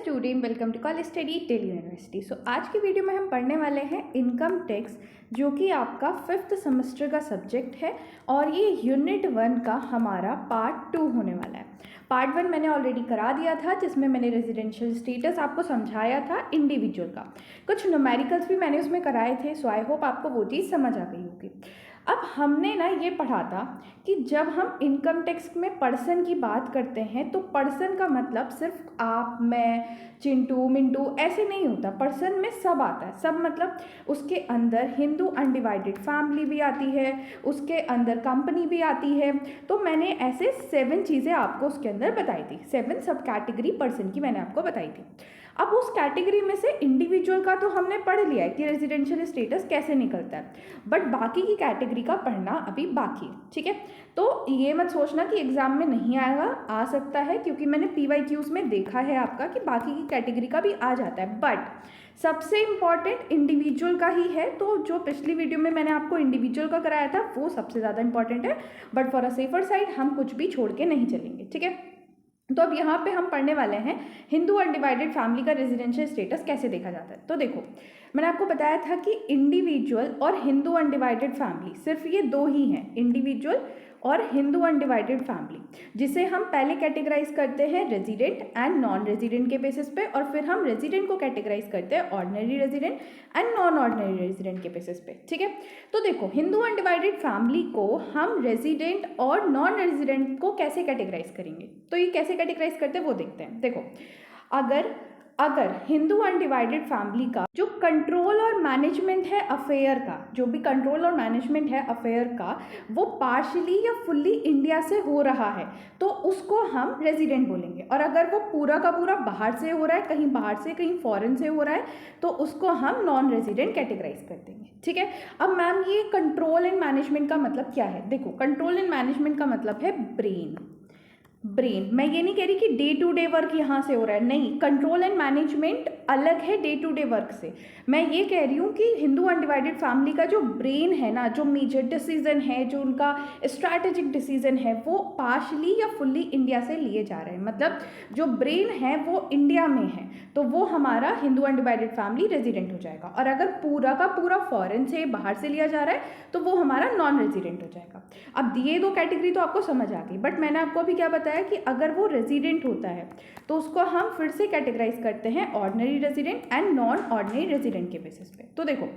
Student, welcome to college study tele university. So आज की video में हम पढ़ने वाले हैं इनकम टैक्स, जो कि आपका 5th सेमेस्टर का सब्जेक्ट है और ये यूनिट 1 का हमारा पार्ट 2 होने वाला है। पार्ट 1 मैंने ऑलरेडी करा दिया था, जिसमें मैंने रेजिडेंशियल स्टेटस आपको समझाया था इंडिविजुअल का। कुछ न्यूमेरिकल्स भी मैंने उसमें कराए थे, सो आई होप आपको वो चीज़ समझ आ गई होगी। अब हमने ना ये पढ़ा था कि जब हम इनकम टैक्स में पर्सन की बात करते हैं तो पर्सन का मतलब सिर्फ आप, मैं, चिंटू, मिंटू ऐसे नहीं होता। पर्सन में सब आता है। सब मतलब उसके अंदर हिंदू अनडिवाइडेड फैमिली भी आती है, उसके अंदर कंपनी भी आती है। तो मैंने ऐसे 7 चीज़ें आपको उसके अंदर बताई थी। 7 सब कैटेगरी पर्सन की मैंने आपको बताई थी। अब उस कैटेगरी में से इंडिविजुअल का तो हमने पढ़ लिया है कि रेजिडेंशियल स्टेटस कैसे निकलता है, बट बाकी की कैटेगरी का पढ़ना अभी बाकी है। ठीक है, तो ये मत सोचना कि एग्जाम में नहीं आएगा, आ सकता है, क्योंकि मैंने PYQs में देखा है आपका कि बाकी की कैटेगरी का भी आ जाता है, बट सबसे इम्पॉर्टेंट इंडिविजुअल का ही है। तो जो पिछली वीडियो में मैंने आपको इंडिविजुअल का कराया था वो सबसे ज़्यादा इंपॉर्टेंट है, but for a safer side हम कुछ भी छोड़ के नहीं चलेंगे। ठीक है, तो अब यहाँ पे हम पढ़ने वाले हैं हिंदू अनडिवाइडेड फैमिली का रेजिडेंशियल स्टेटस कैसे देखा जाता है। तो देखो, मैंने आपको बताया था कि इंडिविजुअल और हिंदू अनडिवाइडेड फैमिली सिर्फ ये दो ही हैं, इंडिविजुअल और हिंदू अनडिवाइडेड फैमिली, जिसे हम पहले कैटेगराइज करते हैं रेजिडेंट एंड नॉन रेजिडेंट के बेसिस पे, और फिर हम रेजिडेंट को कैटेगराइज करते हैं ordinary resident and non ordinary resident के बेसिस पे। ठीक है, तो देखो, हिंदू अनडिवाइडेड फैमिली को हम रेजिडेंट और नॉन रेजिडेंट को कैसे कैटेगराइज करेंगे, तो ये कैसे कैटेगराइज करते हैं वो देखते हैं। देखो, अगर हिंदू अनडिवाइडेड फैमिली का जो कंट्रोल और मैनेजमेंट है अफेयर का, जो भी कंट्रोल और मैनेजमेंट है अफेयर का, वो पार्शली या फुल्ली इंडिया से हो रहा है तो उसको हम रेजिडेंट बोलेंगे। और अगर वो पूरा का पूरा बाहर से हो रहा है, कहीं बाहर से कहीं फॉरेन से हो रहा है, तो उसको हम नॉन रेजिडेंट कैटेगराइज कर देंगे। ठीक है, अब मैम ये कंट्रोल एंड मैनेजमेंट का मतलब क्या है? देखो, कंट्रोल एंड मैनेजमेंट का मतलब है ब्रेन। मैं ये नहीं कह रही कि डे टू डे वर्क यहाँ से हो रहा है, नहीं, कंट्रोल एंड मैनेजमेंट अलग है डे टू डे वर्क से। मैं ये कह रही हूँ कि हिंदू अनडिवाइडेड फैमिली का जो ब्रेन है ना, जो मेजर डिसीजन है, जो उनका स्ट्रैटेजिक डिसीजन है, वो पार्शली या फुल्ली इंडिया से लिए जा रहे हैं। मतलब जो ब्रेन है वो इंडिया में है, तो वो हमारा हिंदू अनडिवाइडेड फैमिली रेजिडेंट हो जाएगा। और अगर पूरा का पूरा फॉरेन से, बाहर से लिया जा रहा है, तो वो हमारा नॉन रेजिडेंट हो जाएगा। अब ये दो कैटेगरी तो आपको समझ आ गई, बट मैंने आपको अभी क्या बताया कि अगर वो रेजिडेंट होता है तो उसको हम फिर से कैटेगराइज करते हैं ordinary resident and non ordinary resident के बेसिस पे। तो देखो,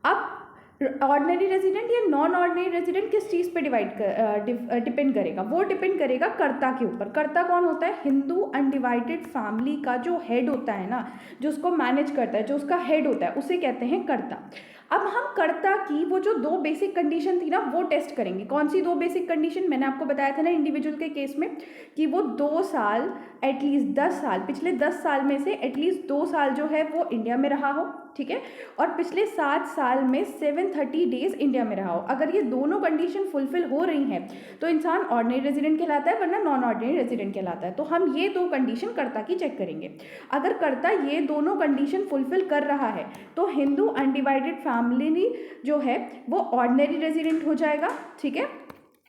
अब ऑर्डिनरी रेजिडेंट या नॉन ऑर्डिनरी रेजिडेंट किस चीज़ पे डिपेंड करेगा? वो डिपेंड करेगा कर्ता के ऊपर। कर्ता कौन होता है? हिंदू अनडिवाइडेड फैमिली का जो हेड होता है ना, जो उसको मैनेज करता है, जो उसका हेड होता है, उसे कहते हैं कर्ता। अब हम कर्ता की वो जो 2 बेसिक कंडीशन थी ना, वो टेस्ट करेंगे। कौन सी 2 बेसिक कंडीशन? मैंने आपको बताया था ना इंडिविजुअल के केस में कि वो 2 साल, एटलीस्ट 10 साल, पिछले 10 साल में से एटलीस्ट 2 साल जो है वो इंडिया में रहा हो। ठीक है, और पिछले 7 साल में 730 डेज इंडिया में रहा हो। अगर ये दोनों कंडीशन फुलफिल हो रही हैं तो इंसान ऑर्डिनरी रेजिडेंट कहलाता है, वरना नॉन ऑर्डिनरी रेजिडेंट कहलाता है। तो हम ये 2 कंडीशन कर्ता की चेक करेंगे। अगर कर्ता ये दोनों कंडीशन फुलफिल कर रहा है तो हिंदू अनडिवाइडेड फैमिली जो है वो ऑर्डिनरी रेजिडेंट हो जाएगा। ठीक है,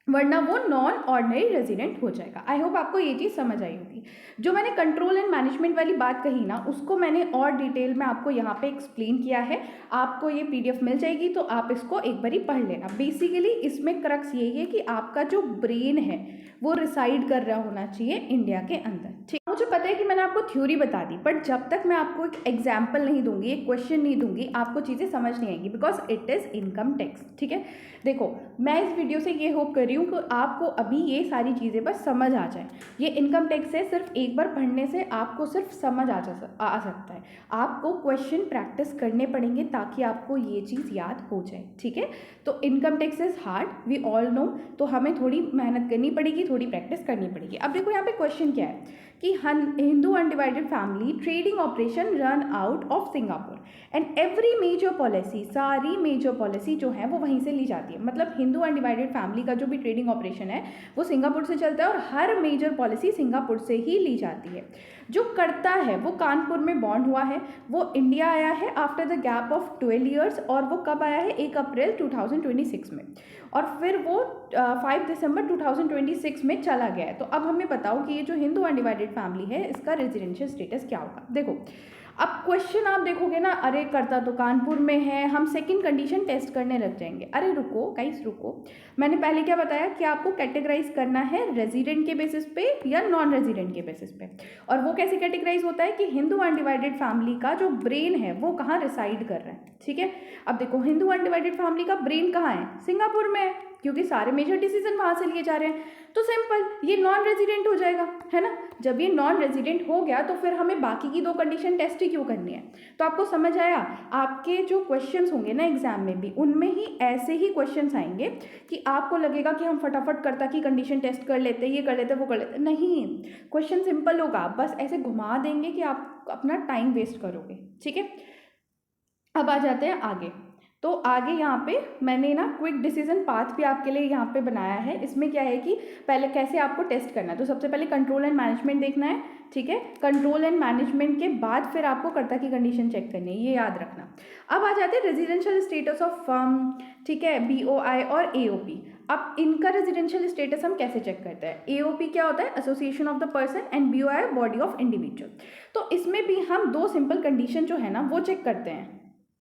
वरना वो नॉन ऑर्डिनरी रेजिडेंट हो जाएगा। आई होप आपको ये चीज़ समझ आई होगी। जो मैंने कंट्रोल एंड मैनेजमेंट वाली बात कही ना, उसको मैंने और डिटेल में आपको यहाँ पे एक्सप्लेन किया है। आपको ये PDF मिल जाएगी, तो आप इसको एक बारी पढ़ लेना। बेसिकली इसमें क्रक्स यही है कि आपका जो ब्रेन है वो रिसाइड कर रहा होना चाहिए इंडिया के अंदर। ठीक, मुझे पता है कि मैंने आपको थ्योरी बता दी, बट जब तक मैं आपको एक एग्जाम्पल नहीं दूंगी, एक क्वेश्चन नहीं दूंगी, आपको चीज़ें समझ नहीं आएंगी, because it is income tax. ठीक है, देखो, मैं इस वीडियो से ये होप कर रही हूँ कि आपको अभी ये सारी चीज़ें बस समझ आ जाए। ये इनकम टैक्स है, सिर्फ एक बार पढ़ने से आपको सिर्फ समझ आ सकता है। आपको क्वेश्चन प्रैक्टिस करने पड़ेंगे ताकि आपको ये चीज़ याद हो जाए। ठीक है, तो income tax is hard, we all know, तो हमें थोड़ी मेहनत करनी पड़ेगी, थोड़ी प्रैक्टिस करनी पड़ेगी। अब देखो, यहाँ पे क्वेश्चन क्या है कि Hindu undivided family trading operation run out of Singapore. And every major policy, सारी मेजर पॉलिसी जो है वो वहीं से ली जाती है। मतलब हिंदू अनडिवाइडेड फैमिली का जो भी ट्रेडिंग ऑपरेशन है वो सिंगापुर से चलता है और हर मेजर पॉलिसी सिंगापुर से ही ली जाती है। जो करता है वो कानपुर में बॉर्न हुआ है, वो इंडिया आया है after the gap of 12 years, और वो कब आया है 1 अप्रैल 2026 में, और फिर वो 5 दिसंबर 2026 में चला गया है। तो अब हमें बताओ कि ये जो हिंदू अनडिवाइडेड फैमिली है इसका रेजिडेंशियल स्टेटस क्या होगा। देखो अब क्वेश्चन आप देखोगे ना, अरे करता तो कानपुर में है, हम सेकंड कंडीशन टेस्ट करने लग जाएंगे। अरे रुको गाइस रुको, मैंने पहले क्या बताया कि आपको कैटेगराइज करना है रेजिडेंट के बेसिस पे या नॉन रेजिडेंट के बेसिस पे। और वो कैसे कैटेगराइज होता है कि हिंदू अनडिवाइडेड फैमिली का जो ब्रेन है वो कहाँ रिसाइड कर रहा है। ठीक है, अब देखो हिंदू अनडिवाइडेड फैमिली का ब्रेन कहाँ है, सिंगापुर में है, क्योंकि सारे मेजर डिसीजन वहाँ से लिए जा रहे हैं। तो सिंपल, ये नॉन रेजिडेंट हो जाएगा, है ना। जब ये नॉन रेजिडेंट हो गया तो फिर हमें बाकी की 2 कंडीशन टेस्ट ही क्यों करनी है। तो आपको समझ आया, आपके जो क्वेश्चंस होंगे ना एग्जाम में भी, उनमें ही ऐसे ही क्वेश्चंस आएंगे कि आपको लगेगा कि हम फटाफट करता की कंडीशन टेस्ट कर लेते, ये कर लेते, वो कर लेते। नहीं, क्वेश्चन सिंपल होगा, बस ऐसे घुमा देंगे कि आप अपना टाइम वेस्ट करोगे। ठीक है, अब आ जाते हैं आगे। तो आगे यहाँ पे मैंने ना क्विक डिसीजन पाथ भी आपके लिए यहाँ पे बनाया है। इसमें क्या है कि पहले कैसे आपको टेस्ट करना है। तो सबसे पहले कंट्रोल एंड मैनेजमेंट देखना है, ठीक है। कंट्रोल एंड मैनेजमेंट के बाद फिर आपको कर्ता की कंडीशन चेक करनी है, ये याद रखना। अब आ जाते हैं रेजिडेंशियल स्टेटस ऑफ फर्म, ठीक है, BOI और AOP। अब इनका रेजिडेंशियल स्टेटस हम कैसे चेक करते हैं। AOP क्या होता है, association of the person, and BOI body of individual. तो इसमें भी हम 2 सिंपल कंडीशन जो है ना वो चेक करते हैं।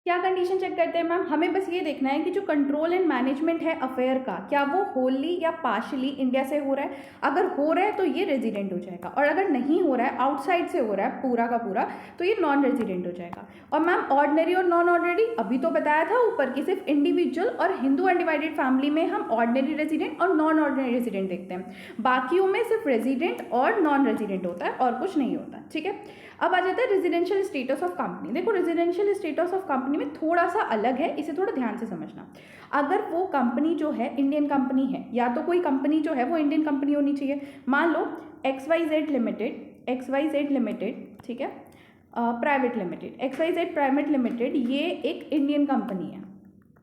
क्या कंडीशन चेक करते हैं मैम, हमें बस ये देखना है कि जो कंट्रोल एंड मैनेजमेंट है अफेयर का, क्या वो होली या पार्शली इंडिया से हो रहा है। अगर हो रहा है तो ये रेजिडेंट हो जाएगा, और अगर नहीं हो रहा है, आउटसाइड से हो रहा है पूरा का पूरा, तो ये नॉन रेजिडेंट हो जाएगा। और मैम ऑर्डिनरी और नॉन ऑर्डिनरी अभी तो बताया था ऊपर कि सिर्फ इंडिविजुअल और हिंदू अनडिवाइडेड फैमिली में हम ऑर्डिनरी रेजिडेंट और नॉन ऑर्डिनरी रेजिडेंट देखते हैं, बाकियों में सिर्फ रेजिडेंट और नॉन रेजिडेंट होता है और कुछ नहीं होता। ठीक है, अब आ जाता है रेजिडेंशियल स्टेटस ऑफ कंपनी। देखो रेजिडेंशियल स्टेटस ऑफ कंपनी में थोड़ा सा अलग है, इसे थोड़ा ध्यान से समझना। अगर वो कंपनी जो है इंडियन कंपनी है, या तो कोई कंपनी जो है वो इंडियन कंपनी होनी चाहिए। मान लो XYZ लिमिटेड, ठीक है, private limited, XYZ private limited, ये एक इंडियन कंपनी है,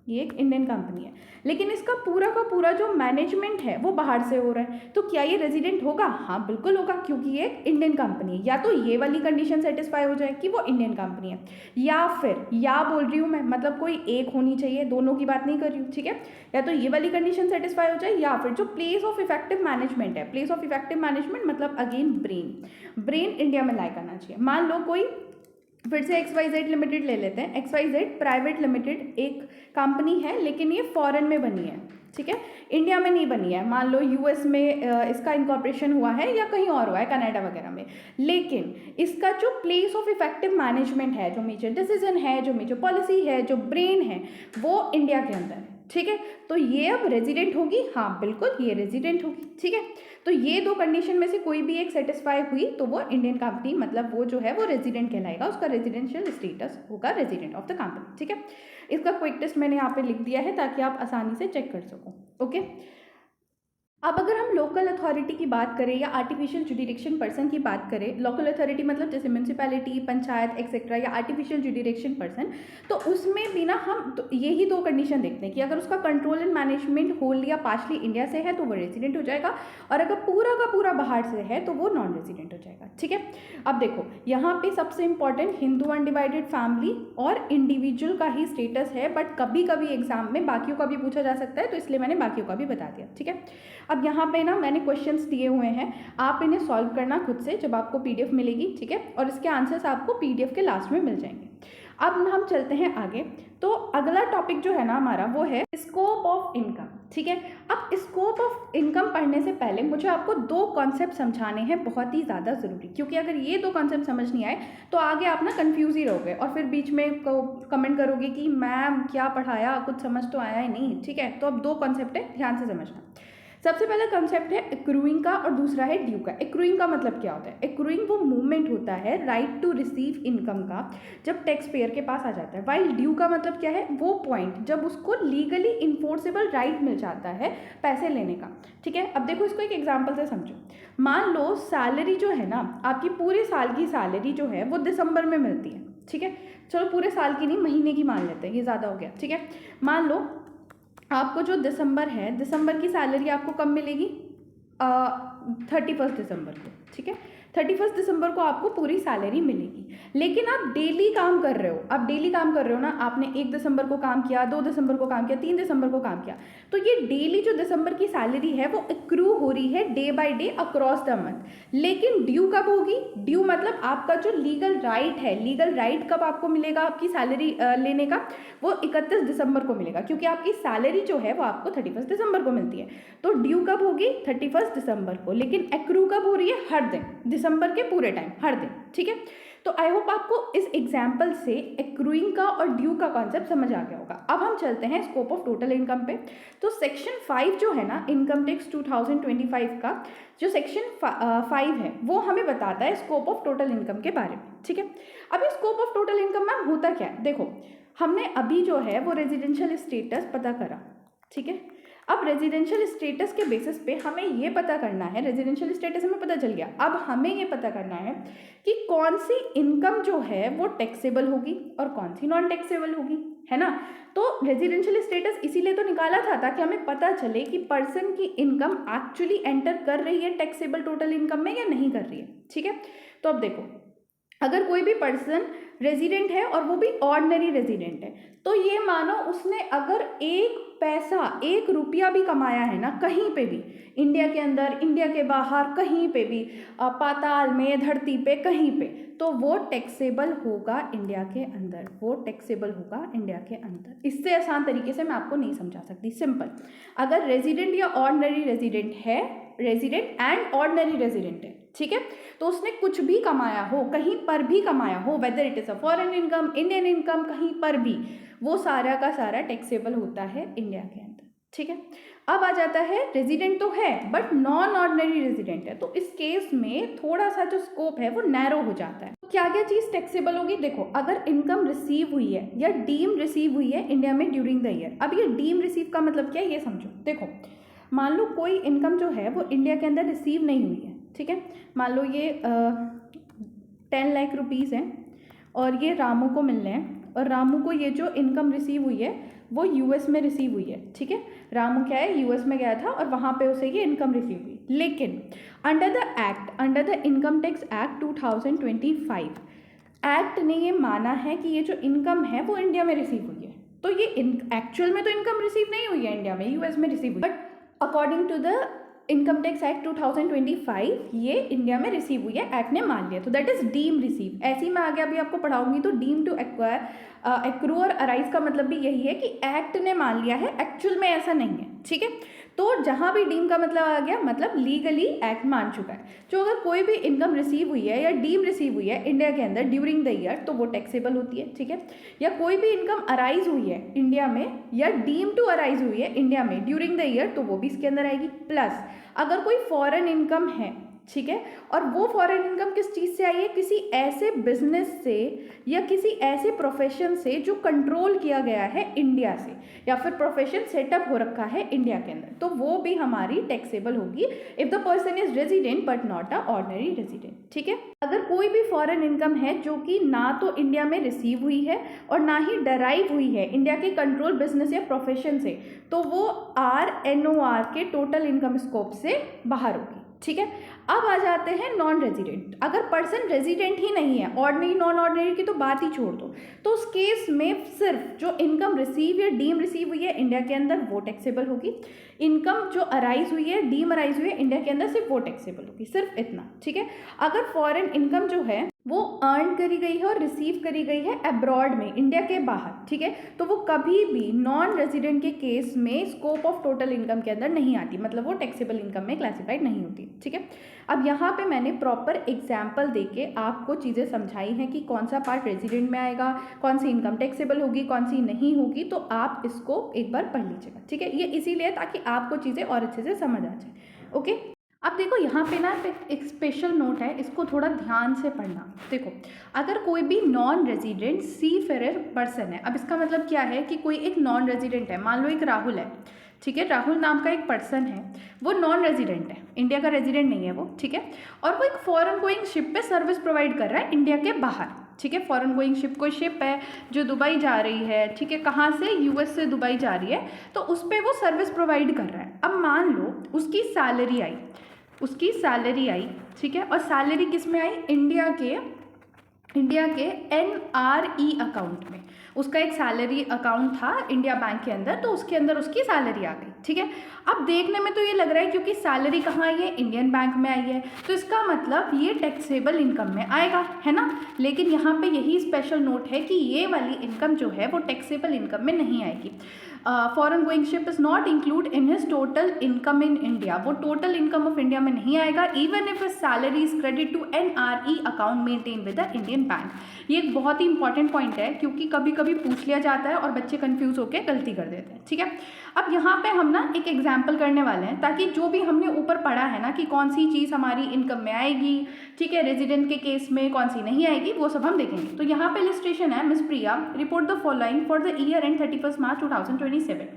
ये एक इंडियन कंपनी है, लेकिन इसका पूरा का पूरा जो मैनेजमेंट है वो बाहर से हो रहा है। तो क्या ये रेजिडेंट होगा? हाँ बिल्कुल होगा, क्योंकि ये एक इंडियन कंपनी है। या तो ये वाली कंडीशन सेटिस्फाई हो जाए कि वो इंडियन कंपनी है, या फिर या बोल रही हूँ मैं, मतलब कोई एक होनी चाहिए, दोनों की बात नहीं कर रही हूँ, ठीक है। या तो ये वाली कंडीशन सेटिस्फाई हो जाए, या फिर जो प्लेस ऑफ इफेक्टिव मैनेजमेंट है, प्लेस ऑफ इफेक्टिव मैनेजमेंट मतलब अगेन ब्रेन इंडिया में लाई करना चाहिए। मान लो कोई, फिर से XYZ लिमिटेड ले लेते हैं। XYZ प्राइवेट लिमिटेड एक कंपनी है, लेकिन ये फॉरेन में बनी है, ठीक है, इंडिया में नहीं बनी है। मान लो US में इसका इनकॉर्पोरेशन हुआ है, या कहीं और हुआ है, कनाडा वगैरह में, लेकिन इसका जो प्लेस ऑफ इफेक्टिव मैनेजमेंट है, जो मेजर डिसीजन है, जो मेजर पॉलिसी है, जो ब्रेन है, वो इंडिया के अंदर है, ठीक है। तो ये अब रेजिडेंट होगी, हाँ बिल्कुल ये रेजिडेंट होगी, ठीक है। तो ये 2 कंडीशन में से कोई भी एक सेटिस्फाई हुई तो वो इंडियन कंपनी, मतलब वो जो है वो रेजिडेंट कहलाएगा, उसका रेजिडेंशियल स्टेटस होगा रेजिडेंट ऑफ द कंपनी, ठीक है। इसका क्विक टेस्ट मैंने यहाँ पे लिख दिया है ताकि आप आसानी से चेक कर सको, ओके। अब अगर हम लोकल अथॉरिटी की बात करें या आर्टिफिशियल जुडिडिक्शन पर्सन की बात करें, लोकल अथॉरिटी मतलब जैसे म्यूनसिपैलिटी, पंचायत एक्सेट्रा, या आर्टिफिशियल जुडिडिक्शन पर्सन, तो उसमें भी ना हम यही 2 कंडीशन देखते हैं कि अगर उसका कंट्रोल एंड मैनेजमेंट होल या पार्शली इंडिया से है तो वो रेजिडेंट हो जाएगा, और अगर पूरा का पूरा बाहर से है तो वो नॉन रेजिडेंट हो जाएगा, ठीक है। अब देखो यहाँ पे सबसे इंपॉर्टेंट हिंदू अनडिवाइडेड फैमिली और इंडिविजुअल का ही स्टेटस है, बट कभी कभी एग्जाम में बाकियों का भी पूछा जा सकता है, तो इसलिए मैंने बाकियों का भी बता दिया, ठीक है। अब यहाँ पे ना मैंने क्वेश्चंस दिए हुए हैं, आप इन्हें सॉल्व करना खुद से जब आपको PDF मिलेगी, ठीक है, और इसके आंसर्स आपको PDF के लास्ट में मिल जाएंगे। अब हम चलते हैं आगे। तो अगला टॉपिक जो है ना हमारा वो है स्कोप ऑफ इनकम, ठीक है। अब स्कोप ऑफ इनकम पढ़ने से पहले मुझे आपको 2 कॉन्सेप्ट समझाने हैं, बहुत ही ज़्यादा ज़रूरी, क्योंकि अगर ये 2 कॉन्सेप्ट समझ नहीं आए तो आगे आप ना कन्फ्यूज ही रहोगे, और फिर बीच में कमेंट करोगे कि मैम क्या पढ़ाया, कुछ समझ तो आया ही नहीं, ठीक है। तो अब 2 कॉन्सेप्ट है, ध्यान से समझना। सबसे पहला कंसेप्ट है एक्रूइंग का और दूसरा है ड्यू का। एक्रूइंग का मतलब क्या होता है? एक्रूइंग वो मूवमेंट होता है राइट टू रिसीव इनकम का जब टैक्स पेयर के पास आ जाता है, वाइल ड्यू का मतलब क्या है? वो पॉइंट जब उसको लीगली इन्फोर्सेबल राइट मिल जाता है पैसे लेने का। ठीक है, अब देखो इसको एक एग्जाम्पल से समझो। मान लो सैलरी जो है ना, आपकी पूरे साल की सैलरी जो है वो दिसंबर में मिलती है। ठीक है, चलो पूरे साल की नहीं, महीने की मान लेते हैं, ये ज़्यादा हो गया। ठीक है, मान लो आपको जो दिसंबर है, दिसंबर की सैलरी आपको कब मिलेगी? 31 दिसंबर को। ठीक है, 31 दिसंबर को आपको पूरी सैलरी मिलेगी। लेकिन आप डेली काम कर रहे हो, आप डेली काम कर रहे हो ना, आपने 1 दिसंबर को काम किया, 2 दिसंबर को काम किया, 3 दिसंबर को काम किया, तो ये डेली जो दिसंबर की सैलरी है वो एक्रू हो रही है day by day across the month. लेकिन ड्यू कब होगी? ड्यू मतलब आपका जो लीगल राइट है, लीगल राइट कब आपको मिलेगा आपकी सैलरी लेने का? वो 31 दिसंबर को मिलेगा, क्योंकि आपकी सैलरी जो है वो आपको 31 दिसंबर को मिलती है। तो ड्यू कब होगी? 31 दिसंबर को। लेकिन एक्रू कब हो रही है? हर दिन, दिसंबर के पूरे टाइम, हर दिन। ठीक है, तो आई होप आपको इस एग्जाम्पल से एक्रूइंग का और ड्यू का कॉन्सेप्ट समझ आ गया होगा। अब हम चलते हैं स्कोप ऑफ टोटल इनकम पे। तो सेक्शन 5 जो है ना इनकम टैक्स 2025 का, जो सेक्शन 5 है वो हमें बताता है स्कोप ऑफ टोटल इनकम के बारे में। ठीक है, अब ये scope of total income ma'am होता क्या है? देखो, हमने अभी जो है वो रेजिडेंशियल स्टेटस पता करा। ठीक है, अब रेजिडेंशियल स्टेटस के बेसिस पे हमें ये पता करना है, रेजिडेंशियल स्टेटस हमें पता चल गया, अब हमें ये पता करना है कि कौन सी इनकम जो है वो टैक्सेबल होगी और कौन सी नॉन टैक्सेबल होगी, है ना। तो रेजिडेंशियल स्टेटस इसीलिए तो निकाला था ताकि हमें पता चले कि पर्सन की इनकम एक्चुअली एंटर कर रही है टैक्सेबल टोटल इनकम में या नहीं कर रही है। ठीक है, तो अब देखो, अगर कोई भी पर्सन रेजिडेंट है और वो भी ऑर्डिनरी रेजिडेंट है, तो ये मानो उसने अगर 1 पैसा 1 रुपया भी कमाया है ना कहीं पे भी, इंडिया के अंदर, इंडिया के बाहर, कहीं पे भी, पाताल में, धरती पे, कहीं पे, तो वो टैक्सेबल होगा इंडिया के अंदर, वो टैक्सेबल होगा इंडिया के अंदर। इससे आसान तरीके से मैं आपको नहीं समझा सकती। सिंपल, अगर रेजिडेंट या ऑर्डिनरी रेजिडेंट है, रेजिडेंट एंड ऑर्डिनरी रेजिडेंट है, ठीक है, तो उसने कुछ भी कमाया हो, कहीं पर भी कमाया हो, whether it is a foreign income, Indian income, कहीं पर भी, वो सारा का सारा टैक्सेबल होता है इंडिया के अंदर। ठीक है, अब आ जाता है रेजिडेंट तो है बट नॉन ऑर्डिनरी रेजिडेंट है, तो इस केस में थोड़ा सा जो स्कोप है वो नैरो हो जाता है। क्या क्या चीज़ टैक्सेबल होगी? देखो, अगर इनकम रिसीव हुई है या डीम रिसीव हुई है इंडिया में ड्यूरिंग द ईयर। अब ये डीम रिसीव का मतलब क्या है ये समझो। देखो, मान लो कोई इनकम जो है वो इंडिया के अंदर रिसीव नहीं हुई है, ठीक है, मान लो ये 10 लाख रुपीज़ हैं और ये रामू को मिल रहे हैं, और रामू को ये जो इनकम रिसीव हुई है वो यूएस में रिसीव हुई है। ठीक है, रामू क्या है, यूएस में गया था और वहाँ पे उसे ये इनकम रिसीव हुई। लेकिन under the act, under the income tax act 2025, act ने ये माना है कि ये जो इनकम है वो इंडिया में रिसीव हुई है। तो ये एक्चुअल में तो इनकम रिसीव नहीं हुई है इंडिया में, यूएस में रिसीव हुई, but according to the income tax act 2025 ये इंडिया में रिसीव हुई है, एक्ट ने मान लिया, तो दैट इज डीम रिसीव। ऐसे ही मैं आगे अभी आपको पढ़ाऊंगी, तो डीम टू एक्वायर, एक्रू और अराइज का मतलब भी यही है कि एक्ट ने मान लिया है, एक्चुअल में ऐसा नहीं है। ठीक है, तो जहाँ भी डीम का मतलब आ गया, मतलब लीगली एक्ट मान चुका है। जो अगर कोई भी इनकम रिसीव हुई है या डीम रिसीव हुई है इंडिया के अंदर ड्यूरिंग द ईयर, तो वो टैक्सेबल होती है। ठीक है, या कोई भी इनकम अराइज हुई है इंडिया में या डीम टू अराइज हुई है इंडिया में ड्यूरिंग द ईयर, तो वो भी इसके अंदर आएगी। प्लस अगर कोई फॉरेन इनकम है, ठीक है, और वो फॉरेन इनकम किस चीज़ से आई है, किसी ऐसे बिजनेस से या किसी ऐसे प्रोफेशन से जो कंट्रोल किया गया है इंडिया से, या फिर प्रोफेशन सेटअप हो रखा है इंडिया के अंदर, तो वो भी हमारी टैक्सेबल होगी if the person is resident but not a ordinary resident. ठीक है, अगर कोई भी फॉरेन इनकम है जो कि ना तो इंडिया में रिसीव हुई है और ना ही डराइव हुई है इंडिया के कंट्रोल बिजनेस या प्रोफेशन से, तो वो RNOR के टोटल इनकम स्कोप से बाहर होगी। ठीक है, अब आ जाते हैं नॉन रेजिडेंट। अगर पर्सन रेजिडेंट ही नहीं है, ऑर्डिनरी नॉन ऑर्डिनरी की तो बात ही छोड़ दो, तो उस केस में सिर्फ जो इनकम रिसीव या डीम रिसीव हुई है इंडिया के अंदर वो टैक्सेबल होगी, इनकम जो अराइज हुई है, डीम अराइज हुई है इंडिया के अंदर, सिर्फ वो टैक्सेबल होगी, सिर्फ इतना। ठीक है, अगर फॉरेन इनकम जो है वो अर्न करी गई है और रिसीव करी गई है अब्रॉड में, इंडिया के बाहर, ठीक है, तो वो कभी भी नॉन रेजिडेंट के केस में स्कोप ऑफ टोटल इनकम के अंदर नहीं आती, मतलब वो टैक्सेबल इनकम में क्लासिफाइड नहीं होती, ठीक है। अब यहाँ पे मैंने प्रॉपर एग्जाम्पल देके आपको चीज़ें समझाई हैं कि कौन सा पार्ट रेजिडेंट में आएगा, कौन सी इनकम टैक्सेबल होगी, कौन सी नहीं होगी, तो आप इसको एक बार पढ़ लीजिएगा, ठीक है। ये इसीलिए ताकि आपको चीज़ें और अच्छे से समझ आ जाए, ओके। अब देखो यहाँ पे ना एक स्पेशल नोट है, इसको थोड़ा ध्यान से पढ़ना। देखो, अगर कोई भी नॉन रेजिडेंट सी फेरर पर्सन है, अब इसका मतलब क्या है कि कोई एक नॉन रेजिडेंट है, मान लो एक राहुल है, ठीक है, राहुल नाम का एक पर्सन है, वो नॉन रेजिडेंट है, इंडिया का रेजिडेंट नहीं है वो, ठीक है, और वो एक फॉरेन गोइंग शिप पे सर्विस प्रोवाइड कर रहा है इंडिया के बाहर, ठीक है। फॉरेन गोइंग शिप कोई शिप है जो दुबई जा रही है, ठीक है, कहाँ से, यूएस से दुबई जा रही है, तो उस पर वो सर्विस प्रोवाइड कर रहा है। अब मान लो उसकी सैलरी आई, ठीक है, और सैलरी किस में आई, इंडिया के NRE अकाउंट में, उसका एक सैलरी अकाउंट था इंडिया बैंक के अंदर, तो उसके अंदर उसकी सैलरी आ गई, ठीक है। अब देखने में तो ये लग रहा है क्योंकि सैलरी कहाँ आई है, इंडियन बैंक में आई है, तो इसका मतलब ये टैक्सेबल इनकम में आएगा, है ना। लेकिन यहाँ पे यही स्पेशल नोट है कि ये वाली इनकम जो है वो टैक्सेबल इनकम में नहीं आएगी। Foreign going ship is not include in his total income in India, वो टोटल इनकम ऑफ इंडिया में नहीं आएगा, even if his salary is credit to NRE account maintain with the Indian bank. ये एक बहुत ही इंपॉर्टेंट पॉइंट है क्योंकि कभी कभी पूछ लिया जाता है और बच्चे कंफ्यूज होकर गलती कर देते हैं, ठीक है। अब यहाँ पे हम ना एक एग्जाम्पल करने वाले हैं ताकि जो भी हमने ऊपर पढ़ा है ना कि कौन सी चीज़ हमारी इनकम में आएगी, ठीक है, रेजिडेंट के केस में कौन सी नहीं आएगी, वो सब हम देखेंगे। तो यहाँ पे इलस्ट्रेशन है, miss Priya report the following for the year and 31 March 2027,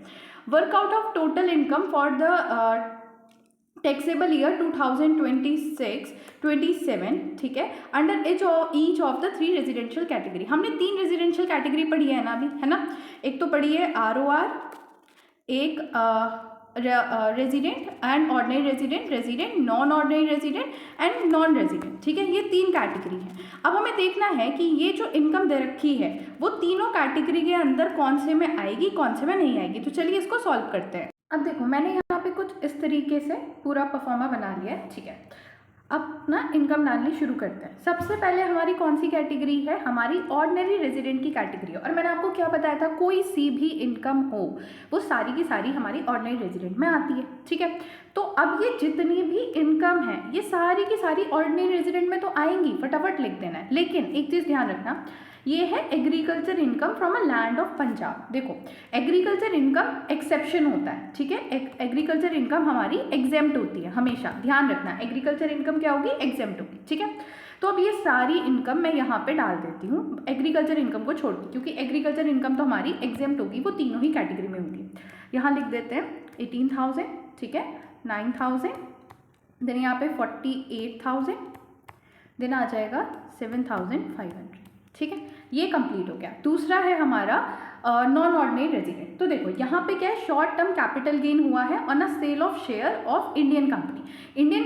workout of total income for the taxable year 2026-27, ठीक है, under each of the 3 residential category. हमने 3 रेजिडेंशियल कैटेगरी पढ़ी है ना अभी, है ना। एक तो पढ़ी है ROR, एक resident and ordinary resident, non ordinary resident and non resident, ठीक है, ये 3 कैटेगरी हैं। अब हमें देखना है कि ये जो इनकम दे रखी है वो तीनों कैटेगरी के अंदर कौन से में आएगी, कौन से में नहीं आएगी। तो चलिए इसको सॉल्व करते हैं। अब देखो, मैंने यहाँ पे कुछ इस तरीके से पूरा परफॉर्मा बना लिया है, ठीक है। अब ना इनकम डालनी शुरू करते हैं। सबसे पहले हमारी कौन सी कैटेगरी है, हमारी ऑर्डिनरी रेजिडेंट की कैटेगरी है, और मैंने आपको क्या बताया था, कोई सी भी इनकम हो वो सारी की सारी हमारी ऑर्डिनरी रेजिडेंट में आती है, ठीक है। तो अब ये जितनी भी इनकम है ये सारी की सारी ऑर्डिनरी रेजिडेंट में तो आएंगी, फटाफट लिख देना है। लेकिन एक चीज़ ध्यान रखना, ये है agriculture income from a land of Punjab. देखो, एग्रीकल्चर इनकम एक्सेप्शन होता है, ठीक है, एग्रीकल्चर इनकम हमारी एग्जेम्प्ट होती है, हमेशा ध्यान रखना, एग्रीकल्चर इनकम क्या होगी, एग्जेम्प्ट होगी, ठीक है। तो अब ये सारी इनकम मैं यहाँ पे डाल देती हूँ एग्रीकल्चर इनकम को छोड़ के, क्योंकि एग्रीकल्चर इनकम तो हमारी एग्जेम्प्ट होगी, वो तीनों ही कैटेगरी में होगी। यहाँ लिख देते हैं 18,000, ठीक है, 9,000, देन यहाँ पे 48,000, देन आ जाएगा 7,500, ठीक है, ये कंप्लीट हो गया। दूसरा है हमारा नॉन ऑर्डिनरी रेजिडेंट। तो देखो यहाँ पे क्या है, शॉर्ट टर्म कैपिटल गेन हुआ है on a sale of share of Indian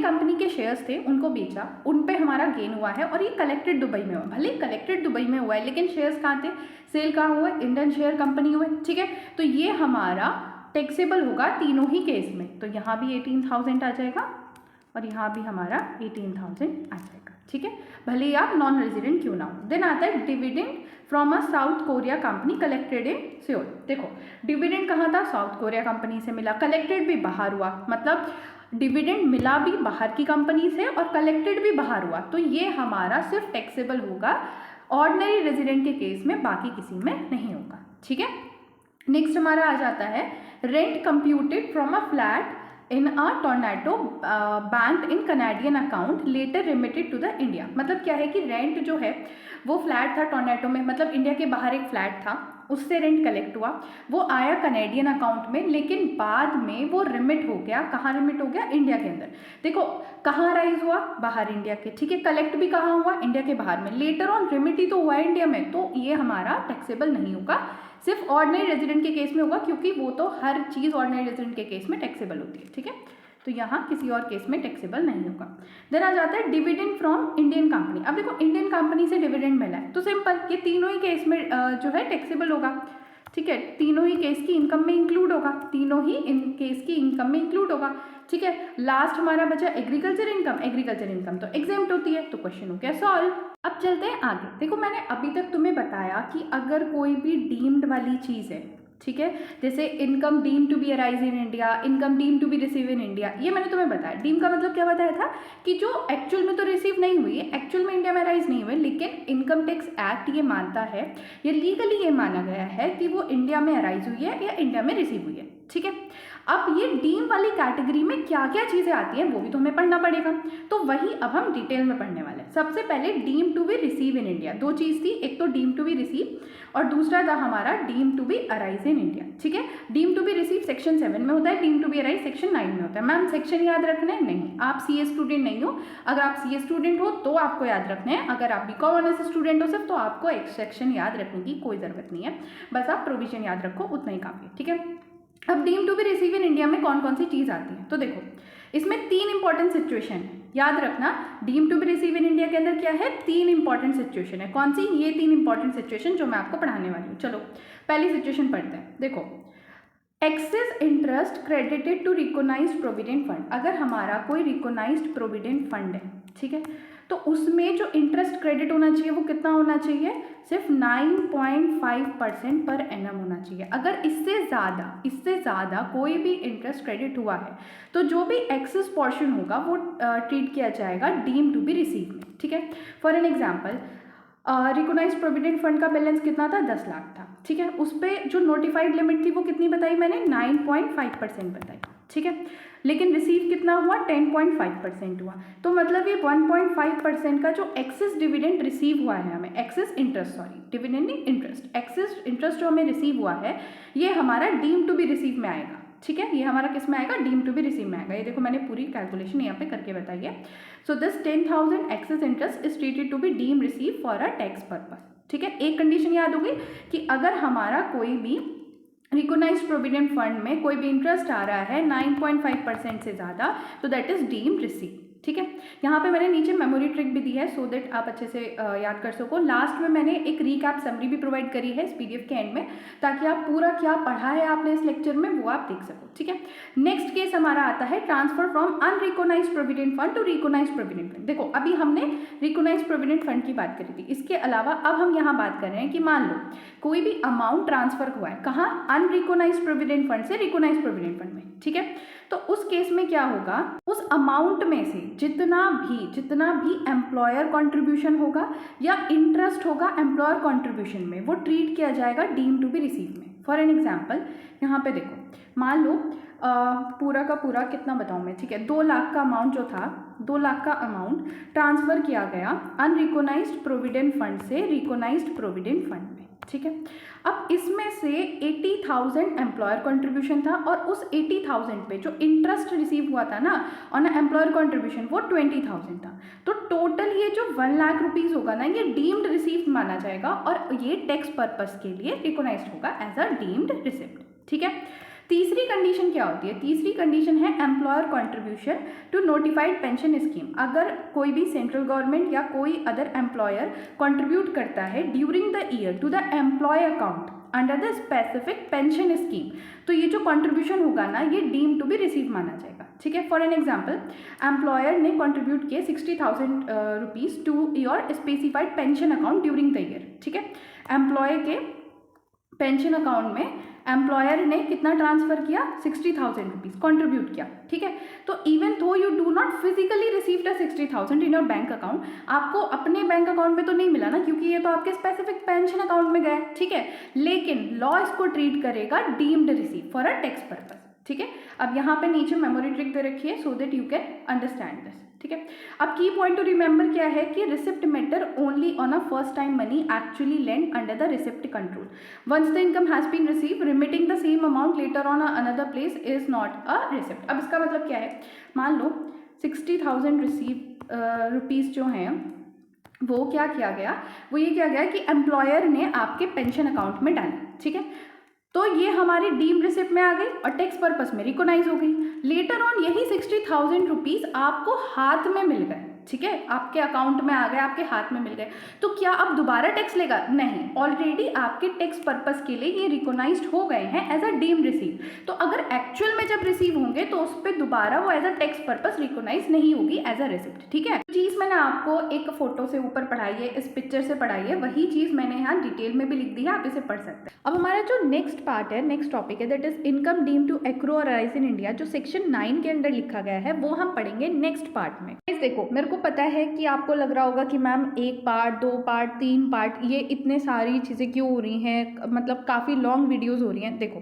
company के शेयर्स थे उनको बेचा, उन पे हमारा गेन हुआ है, और ये कलेक्टेड दुबई में हुआ। भले कलेक्टेड दुबई में हुआ है लेकिन शेयर्स कहाँ थे, सेल कहाँ हुआ है, इंडियन शेयर कंपनी हुए, ठीक है। तो ये हमारा टैक्सेबल होगा तीनों ही केस में। तो यहाँ भी 18,000 आ जाएगा और यहाँ भी हमारा 18,000 आ जाएगा, ठीक है, भले ही आप नॉन रेजिडेंट क्यों ना हो। देन आता है dividend from a south Korea company collected in Seoul. देखो, डिविडेंड कहाँ था, साउथ कोरिया कंपनी से मिला, कलेक्टेड भी बाहर हुआ, मतलब डिविडेंड मिला भी बाहर की कंपनी से और कलेक्टेड भी बाहर हुआ। तो ये हमारा सिर्फ टैक्सेबल होगा ऑर्डिनरी रेजिडेंट के केस में, बाकी किसी में नहीं होगा, ठीक है। नेक्स्ट हमारा आ जाता है rent computed from a flat in a Toronto bank in Canadian account later remitted to the India. मतलब क्या है कि रेंट जो है वो फ्लैट था टोरंटो में, मतलब इंडिया के बाहर एक फ्लैट था, उससे रेंट कलेक्ट हुआ, वो आया कनेडियन अकाउंट में, लेकिन बाद में वो रिमिट हो गया, कहाँ रिमिट हो गया, इंडिया के अंदर। देखो कहाँ राइज हुआ, बाहर इंडिया के, ठीक है, कलेक्ट भी कहाँ हुआ, इंडिया के बाहर में, लेटर ऑन रिमिट ही तो हुआ है इंडिया में, तो ये हमारा टैक्सेबल नहीं होगा, सिर्फ ऑर्डिनरी रेजिडेंट के केस में होगा, क्योंकि वो तो हर चीज़ ऑर्डिनरी रेजिडेंट के केस में टैक्सेबल होती है, ठीक है। तो यहाँ किसी और केस में टैक्सेबल नहीं होगा। देन आ जाता है डिविडेंड फ्रॉम इंडियन कंपनी। अब देखो इंडियन कंपनी से डिविडेंड मिला है तो सिंपल ये तीनों ही केस में जो है टैक्सेबल होगा, ठीक है, तीनों ही केस की इनकम में इंक्लूड होगा, तीनों ही इन केस की इनकम में इंक्लूड होगा। ठीक है, लास्ट हमारा बचा एग्रीकल्चर इनकम, एग्रीकल्चर इनकम तो एग्जेम्प्ट होती है, तो क्वेश्चन हो गया सॉल्व। अब चलते हैं आगे। देखो मैंने अभी तक तुम्हें बताया कि अगर कोई भी डीम्ड वाली चीज़ है, ठीक है, जैसे income deem to be arise in India, income deem to be receive in India, ये मैंने तुम्हें बताया। डीम का मतलब क्या बताया था कि जो एक्चुअल में तो रिसीव नहीं हुई है, एक्चुअल में इंडिया में अराइज नहीं हुई, लेकिन इनकम टैक्स एक्ट ये मानता है, ये लीगली ये माना गया है कि वो इंडिया में अराइज हुई है या इंडिया में रिसीव हुई है। ठीक है, अब ये डीम वाली कैटेगरी में क्या क्या चीज़ें आती हैं वो भी तो हमें पढ़ना पड़ेगा, तो वही अब हम डिटेल में पढ़ने वाले हैं। सबसे पहले deem to be receive in India, दो चीज़ थी, एक तो डीम टू बी रिसीव और दूसरा था हमारा deem to be arise in India. ठीक है, deem to be receive section 7 में होता है, deem to be arise section 9 में होता है। मैम सेक्शन याद रखना है? नहीं, आप सीए स्टूडेंट नहीं हो, अगर आप सीए स्टूडेंट हो तो आपको याद रखना है, अगर आप बीकॉम ऑनर्स स्टूडेंट हो सिर्फ तो आपको एक सेक्शन याद रखने की कोई ज़रूरत नहीं है, बस आप प्रोविजन याद रखो, उतना ही काफ़ी है। ठीक है, अब deem to be receive in India में कौन कौन सी चीज़ आती है, तो देखो इसमें 3 इंपॉर्टेंट सिचुएशन है, याद रखना। Deem to be receive in India के अंदर क्या है, 3 इंपॉर्टेंट सिचुएशन है। कौन सी? ये 3 इंपॉर्टेंट सिचुएशन जो मैं आपको पढ़ाने वाली हूँ। चलो पहली सिचुएशन पढ़ते हैं। देखो, excess interest credited to recognised provident fund, अगर हमारा कोई रिकोगनाइज्ड प्रोविडेंट फंड है, ठीक है, तो उसमें जो इंटरेस्ट क्रेडिट होना चाहिए वो कितना होना चाहिए, सिर्फ 9.5% पर एनम होना चाहिए। अगर इससे ज़्यादा कोई भी इंटरेस्ट क्रेडिट हुआ है तो जो भी एक्सेस पोर्शन होगा वो ट्रीट किया जाएगा डीम टू बी रिसीव में। ठीक है, for an example recognised provident fund का बैलेंस कितना था, 10 लाख था। ठीक है, उस पर जो नोटिफाइड लिमिट थी वो कितनी बताई मैंने, 9.5% बताई। ठीक है, लेकिन रिसीव कितना हुआ, 10.5% हुआ, तो मतलब ये 1.5% का जो एक्सेस डिविडेंड रिसीव हुआ है हमें, एक्सेस इंटरेस्ट, सॉरी डिविडेंड नहीं इंटरेस्ट, एक्सेस इंटरेस्ट जो हमें रिसीव हुआ है ये हमारा डीम टू बी रिसीव में आएगा। ठीक है, ये हमारा किस में आएगा, डीम टू बी रिसीव में आएगा। ये देखो मैंने पूरी कैलकुलेशन यहाँ पे करके बताई है। So this 10,000 excess interest is treated to be deem receive for a tax purpose. ठीक है, एक कंडीशन याद होगी कि अगर हमारा कोई भी रिकोगनाइज्ड प्रोविडेंट फंड में कोई भी इंटरेस्ट आ रहा है 9.5% से ज़्यादा, तो दैट इज डीम्ड रिसीव। ठीक है, यहाँ पे मैंने नीचे मेमोरी ट्रिक भी दी है सो दैट आप अच्छे से याद कर सको। लास्ट में मैंने एक रीकैप समरी भी प्रोवाइड करी है इस पीडीएफ के एंड में, ताकि आप पूरा क्या पढ़ा है आपने इस लेक्चर में वो आप देख सको। ठीक है, नेक्स्ट केस हमारा आता है transfer from unrecognised provident fund to recognised provident fund. देखो अभी हमने रिकोगनाइज्ड प्रोविडेंट फंड की बात करी थी, इसके अलावा अब हम यहाँ बात कर रहे हैं कि मान लो कोई भी अमाउंट ट्रांसफर हुआ है, कहाँ, अनरिकोगनाइज्ड प्रोविडेंट फंड से रिकोगनाइज्ड प्रोविडेंट फंड में। ठीक है, तो उस केस में क्या होगा, उस अमाउंट में से जितना भी एम्प्लॉयर कंट्रीब्यूशन होगा या इंटरेस्ट होगा एम्प्लॉयर कंट्रीब्यूशन में, वो ट्रीट किया जाएगा डीम टू बी रिसीव में। फॉर एन एग्जांपल यहाँ पे देखो, मान लो पूरा का पूरा कितना बताऊँ मैं, ठीक है, 2 लाख का अमाउंट जो था, 2 लाख का अमाउंट ट्रांसफर किया गया अनरिकोगनाइज्ड प्रोविडेंट फंड से रिकोगनाइज्ड प्रोविडेंट फंड में। ठीक है, अब इसमें से 80,000 एम्प्लॉयर कंट्रीब्यूशन था और उस 80,000 पे जो इंटरेस्ट रिसीव हुआ था ना ऑन एम्प्लॉयर कंट्रीब्यूशन वो 20,000 था। तो टोटल ये जो 1 लाख रुपीज़ होगा ना, ये डीम्ड रिसीव माना जाएगा और ये टैक्स पर्पस के लिए रिकोगनाइज्ड होगा एज अ डीम्ड रिसिप्ट। ठीक है, तीसरी कंडीशन क्या होती है, तीसरी कंडीशन है employer contribution to notified pension scheme. अगर कोई भी सेंट्रल गवर्नमेंट या कोई अदर एम्प्लॉयर कंट्रीब्यूट करता है during the year to the employ account under the specific pension scheme, तो ये जो कंट्रीब्यूशन होगा ना ये डीम टू बी रिसीव माना जाएगा। ठीक है, फॉर एन एग्जाम्पल एम्प्लॉयर ने कंट्रीब्यूट किए 60,000 rupees to your specified pension account during the year. ठीक है, एम्प्लॉय के पेंशन अकाउंट में एम्प्लॉयर ने कितना ट्रांसफर किया, 60,000 रुपीज़ कॉन्ट्रीब्यूट किया। ठीक है, तो even though you do not physically receive the 60,000 in your bank account, आपको अपने बैंक अकाउंट में तो नहीं मिला ना, क्योंकि ये तो आपके स्पेसिफिक पेंशन अकाउंट में गया। ठीक है, लेकिन लॉ इसको ट्रीट करेगा deemed receive for a tax purpose. ठीक है, अब यहाँ पे नीचे मेमोरी ट्रिक दे रखी है so that you can understand this. ठीक है, अब की पॉइंट टू रिमेंबर क्या है कि receipt matter only on a first time money actually lend under the receipt control. Once the income has been receive remitting the same amount later on another place is not a receipt. अब इसका मतलब क्या है, मान लो 60,000 rupees जो हैं वो क्या किया गया, वो ये किया गया कि एम्प्लॉयर ने आपके पेंशन अकाउंट में डाली। ठीक है, तो ये हमारी डीम रिसिप्ट में आ गई और टैक्स पर्पस में रिकोगनाइज हो गई। लेटर ऑन यही 60,000 रुपीज़ आपको हाथ में मिल गए। ठीक है, आपके अकाउंट में आ गए, आपके हाथ में मिल गए, तो क्या अब दोबारा टैक्स लेगा? नहीं, ऑलरेडी आपके टैक्स पर्पस के लिए ये रिकॉग्नाइज्ड हो गए हैं एज अ डीम्ड रिसीव। तो अगर एक्चुअल में जब रिसीव होंगे तो उस पर दोबारा वो as a tax purpose recognise नहीं होगी एज अ रिसिप्ट। ठीक है, चीज़ मैंने आपको एक फोटो से ऊपर पढ़ाई है, इस पिक्चर से पढ़ाई है, वही चीज़ मैंने यहाँ डिटेल में भी लिख दी है, आप इसे पढ़ सकते हैं। अब हमारा जो नेक्स्ट पार्ट है, नेक्स्ट टॉपिक है, that is income deem to accrue और अराइज इन इंडिया, जो सेक्शन 9 के अंदर लिखा गया है, वो हम पढ़ेंगे नेक्स्ट पार्ट में। देखो, मेरे को पता है कि आपको लग रहा होगा कि मैम 1 पार्ट, 2 पार्ट, 3 पार्ट, ये इतने सारी चीज़ें क्यों हो रही हैं, मतलब काफ़ी लॉन्ग वीडियोज़ हो रही हैं। देखो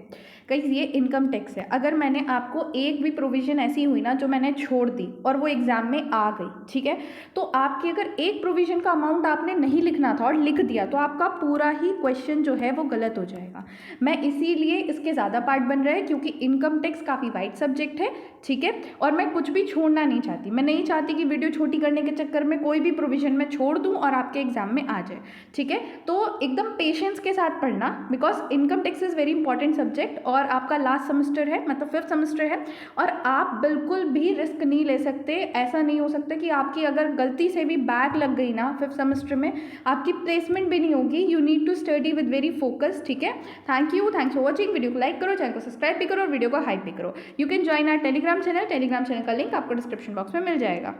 गाइस, ये इनकम टैक्स है, अगर मैंने आपको एक भी प्रोविज़न ऐसी हुई ना जो मैंने छोड़ दी और वो एग्ज़ाम में आ गई, ठीक है, तो आपकी अगर एक प्रोविज़न का अमाउंट आपने नहीं लिखना था और लिख दिया तो आपका पूरा ही क्वेश्चन जो है वो गलत हो जाएगा। मैं इसीलिए इसके ज़्यादा पार्ट बन रहे हैं, क्योंकि इनकम टैक्स काफ़ी वाइड सब्जेक्ट है, ठीक है, और मैं कुछ भी छोड़ना नहीं चाहती। मैं नहीं चाहती कि वीडियो छोटी करने के चक्कर में कोई भी प्रोविज़न मैं छोड़ दूँ और आपके एग्जाम में आ जाए, ठीक है। तो एकदम पेशेंस के साथ पढ़ना, because income tax is very important subject और आपका लास्ट सेमेस्टर है, मतलब 5th सेमेस्टर है, और आप बिल्कुल भी रिस्क नहीं ले सकते। ऐसा नहीं हो सकता कि आपकी अगर गलती से भी बैक लग गई ना 5th सेमेस्टर में, आपकी प्लेसमेंट भी नहीं होगी। You need to study with very focus, ठीक है। Thanks for watching. वीडियो को लाइक करो, चैनल को सब्सक्राइब भी करो और वीडियो को हाइप भी करो। You can join our Telegram channel का लिंक आपको डिस्क्रिप्शन बॉक्स में मिल जाएगा।